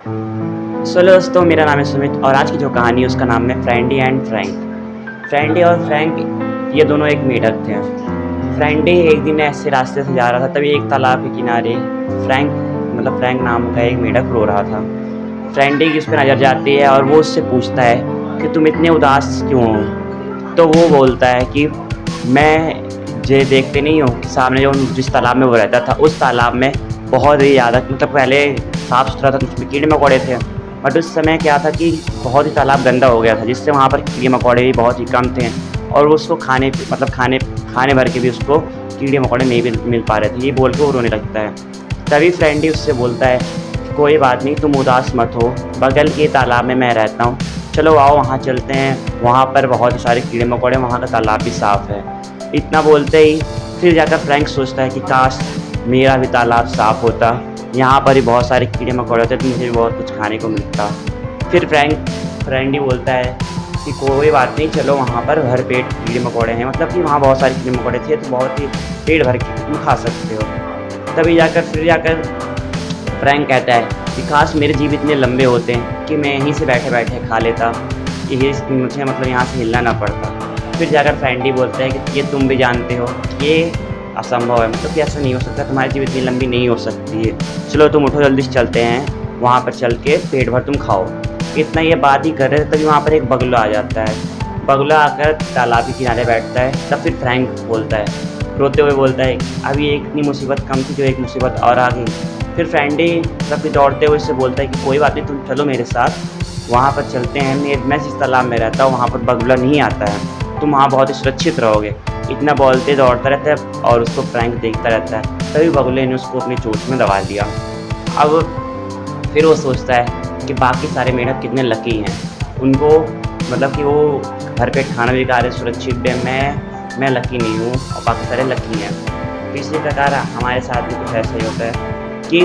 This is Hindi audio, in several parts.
सो दोस्तों, मेरा नाम है सुमित और आज की जो कहानी है उसका नाम है फ्रेंडी एंड फ्रैंक। फ्रेंडी और फ्रैंक ये दोनों एक मेढक थे। फ्रेंडी एक दिन ऐसे रास्ते से जा रहा था, तभी एक तालाब के किनारे फ्रैंक नाम का एक मेढक रो रहा था। फ्रेंडी की उस पे नज़र जाती है और वो उससे पूछता है कि तुम इतने उदास क्यों हो? तो वो बोलता है कि मैं ये देखते नहीं हो कि सामने जो जिस तालाब में वो रहता था उस तालाब में बहुत ही ज़्यादा पहले साफ़-सुथरा था, उसमें कीड़े-मकोड़े थे। बट उस समय क्या था कि बहुत ही तालाब गंदा हो गया था, जिससे वहाँ पर कीड़े-मकोड़े भी बहुत ही कम थे और उसको खाने भर के भी उसको कीड़े-मकोड़े नहीं मिल पा रहे थे। ये बोल के वो रोने लगता है। तभी फ्रेंडी उससे बोलता है कि कोई बात नहीं, तुम उदास मत हो, बगल के तालाब में मैं रहता हूँ, चलो आओ वहाँ चलते हैं, वहाँ पर बहुत ही सारे कीड़े-मकोड़े, वहाँ का तालाब भी साफ़ है। इतना बोलते ही फिर जाकर फ्रैंक सोचता है कि काश मेरा भी तालाब साफ़ होता, यहाँ पर ही बहुत सारे कीड़े-मकोड़े होते तो मुझे भी बहुत कुछ खाने को मिलता। फिर फ्रेंडी बोलता है कि कोई बात नहीं, चलो वहाँ पर भर पेट कीड़े-मकोड़े हैं, मतलब कि वहाँ बहुत सारे कीड़े-मकोड़े थे तो बहुत ही पेट भर के तुम खा सकते हो। तभी जाकर फ्रैंक कहता है कि काश मेरे जीभ इतने लंबे होते कि मैं यहीं से बैठे-बैठे खा लेता, ये मुझे यहाँ से हिलना ना पड़ता। फिर जाकर फ्रेंडी बोलता है कि ये तुम भी जानते हो ये असंभव है, मतलब कि ऐसा नहीं हो सकता, तुम्हारी जीभ इतनी लंबी नहीं हो सकती है। चलो तुम उठो, जल्दी से चलते हैं, वहाँ पर चल के पेट भर तुम खाओ। इतना ये बात ही कर रहे थे तभी वहाँ पर एक बगुला आ जाता है। बगुला आकर तालाब के किनारे बैठता है। तब फिर फ्रैंक बोलता है, रोते हुए बोलता है, अभी एक इतनी मुसीबत कम थी जो एक मुसीबत और आ गई। फिर फ्रेंडी फिर दौड़ते हुए उससे बोलता है कि कोई बात नहीं, तुम चलो मेरे साथ, वहाँ पर चलते हैं, मैं जिस तालाब में रहता हूँ वहाँ पर बगुला नहीं आता है, तुम वहाँ बहुत ही सुरक्षित रहोगे। इतना बोलते दौड़ता रहता है और उसको फ्रैंक देखता रहता है। तभी बगुले ने उसको अपनी चोंच में दबा लिया। अब फिर वो सोचता है कि बाकी सारे मेढक कितने लकी हैं, उनको मतलब कि वो भर पेट खाना भी खा रहे, सुरक्षित भी, मैं लकी नहीं हूँ और बाकी सारे लकी हैं। तो इसी प्रकार हमारे साथ भी कुछ ऐसा ही होता है कि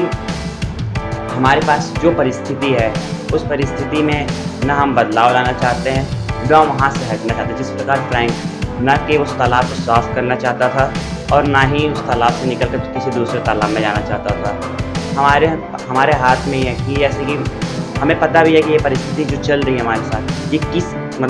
हमारे पास जो परिस्थिति है उस परिस्थिति में ना हम बदलाव लाना चाहते हैं, ना हम वहाँ से हटना चाहते हैं। जिस प्रकार फ्रैंक ना कि उस तालाब को साफ़ करना चाहता था और ना ही उस तालाब से निकल कर किसी दूसरे तालाब में जाना चाहता था। हमारे हाथ में ही है कि जैसे कि हमें पता भी है कि ये परिस्थिति जो चल रही है हमारे साथ, ये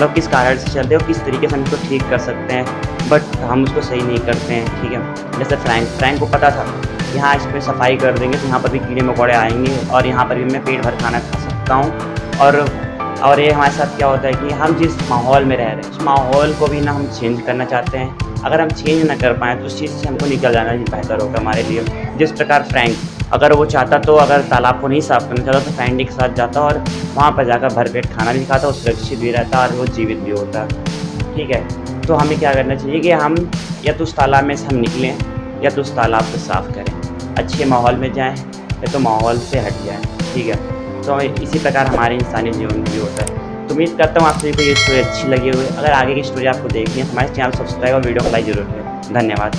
किस कारण से चल रही है और किस तरीके से हम इसको ठीक कर सकते हैं, बट हम उसको सही नहीं करते हैं। ठीक है, जैसे फ्रैंक को पता था कि हाँ, इसमें सफाई कर देंगे तो यहाँ पर भी कीड़े-मकोड़े आएँगे और यहाँ पर भी मैं पेट भर खाना खा सकता हूँ। और ये हमारे साथ क्या होता है कि हम जिस माहौल में रह रहे हैं उस माहौल को भी ना हम चेंज करना चाहते हैं। अगर हम चेंज ना कर पाएँ तो उस चीज़ से हमको निकल जाना ही बेहतर होगा हमारे लिए। जिस प्रकार फ्रैंक अगर वो चाहता तो अगर तालाब को नहीं साफ़ करना चाहता तो फ्रेंडी के साथ जाता और वहाँ पर जाकर भर पेट खाना भी खाता और सुरक्षित भी रहता और वो जीवित भी होता। ठीक है, तो हमें क्या करना चाहिए कि हम या तो उस तालाब में से हम निकलें या तो उस तालाब को साफ़ करें, अच्छे माहौल में जाएँ या तो माहौल से हट जाएँ। ठीक है, तो इसी प्रकार हमारे इंसानी जीवन में भी होता है। तो उम्मीद करता हूँ आप सभी को ये स्टोरी अच्छी लगी होगी। अगर आगे की स्टोरी आपको देखनी है तो हमारे चैनल सब्सक्राइब और वीडियो को लाइक ज़रूर करें। धन्यवाद।